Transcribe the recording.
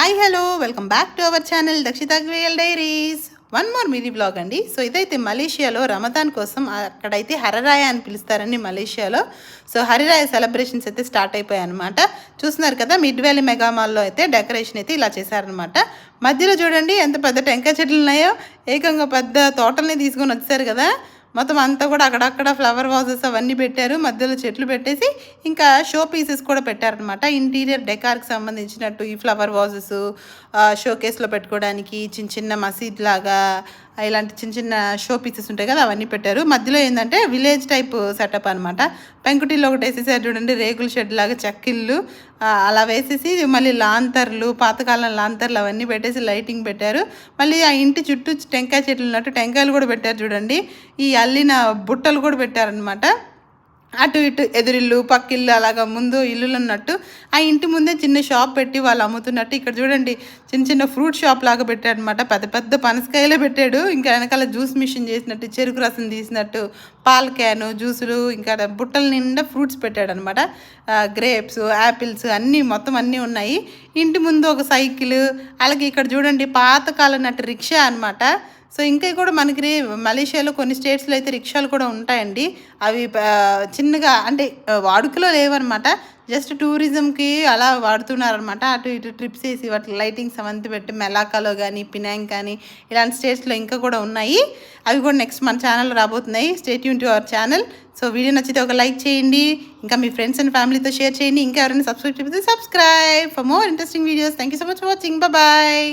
Hi hello welcome back to our channel Dakshita Goel diaries. One more mini blog అండి. So ఇదైతే మలేషియాలో Ramadan కోసం అక్కడైతే హరరాయ అని పిలుస్తారండి మలేషియాలో. సో హరిరాయ సెలబ్రేషన్స్ అయితే స్టార్ట్ అయిపోయాయి అనమాట. చూస్తున్నారు కదా, మిడ్ వ్యాలీ మెగా మాల్లో అయితే డెకరేషన్ అయితే ఇలా చేశారనమాట. మధ్యలో చూడండి ఎంత పెద్ద టెంకాయ చెట్లు ఉన్నాయో, ఏకంగా పెద్ద తోటల్ని తీసుకొని వచ్చారు కదా. మొత్తం అంతా కూడా అక్కడక్కడ ఫ్లవర్ వాజెస్ అవన్నీ పెట్టారు, మధ్యలో చెట్లు పెట్టేసి ఇంకా షో పీసెస్ కూడా పెట్టారనమాట. ఇంటీరియర్ డెకార్కి సంబంధించినట్టు ఈ ఫ్లవర్ వాజెస్ షోకేస్లో పెట్టుకోవడానికి, చిన్న చిన్న మసీద్ లాగా ఇలాంటి చిన్న చిన్న షో పీసెస్ ఉంటాయి కదా, అవన్నీ పెట్టారు. మధ్యలో ఏంటంటే విలేజ్ టైప్ సెటప్ అనమాట. పెంకుటిల్లు ఒకటి వేసేసారు చూడండి, రేకుల షెడ్ లాగా చెక్కిళ్ళు అలా వేసేసి మళ్ళీ లాంతర్లు, పాతకాలం లాంతర్లు అవన్నీ పెట్టేసి లైటింగ్ పెట్టారు. మళ్ళీ ఆ ఇంటి చుట్టూ టెంకాయ చెట్లు ఉన్నట్టు టెంకాయలు కూడా పెట్టారు చూడండి. ఈ అల్లిన బుట్టలు కూడా పెట్టారనమాట. అటు ఇటు ఎదురిల్లు పక్కిల్లు అలాగా ముందు ఇల్లులు ఉన్నట్టు ఆ ఇంటి ముందే చిన్న షాప్ పెట్టి వాళ్ళు అమ్ముతున్నట్టు. ఇక్కడ చూడండి చిన్న చిన్న ఫ్రూట్ షాప్ లాగా పెట్టాడు అనమాట. పెద్ద పెద్ద పనసకాయలే పెట్టాడు. ఇంకా వెనకాల జ్యూస్ మిషన్ చేసినట్టు, చెరుకు రసం తీసినట్టు, పాల క్యాను, జ్యూసులు, ఇంకా బుట్టల నిండా ఫ్రూట్స్ పెట్టాడు అనమాట. గ్రేప్స్, యాపిల్స్ అన్నీ మొత్తం అన్నీ ఉన్నాయి. ఇంటి ముందు ఒక సైకిల్, అలాగే ఇక్కడ చూడండి పాతకాలం నట్టు రిక్షా అనమాట. సో ఇంకా కూడా మనకి మలేషియాలో కొన్ని స్టేట్స్లో అయితే రిక్షాలు కూడా ఉంటాయండి. అవి చిన్నగా అంటే వాడుకలో లేవన్నమాట, జస్ట్ టూరిజంకి అలా వాడుతున్నారనమాట. అటు ఇటు ట్రిప్స్ వేసి వాటి లైటింగ్స్ అవంతా పెట్టి మెలాకాలో కానీ పినాంగ్ కానీ ఇలాంటి స్టేట్స్లో ఇంకా కూడా ఉన్నాయి. అవి కూడా నెక్స్ట్ మన ఛానల్లో రాబోతున్నాయి. Stay tune to our channel. So video నచ్చితే ఒక లైక్ చేయండి, ఇంకా మీ ఫ్రెండ్స్ అండ్ ఫ్యామిలీతో షేర్ చేయండి. ఇంకా ఎవరైనా సబ్స్క్రైబ్ చేస్తే subscribe for more interesting videos. Thank you so much for watching. Bye.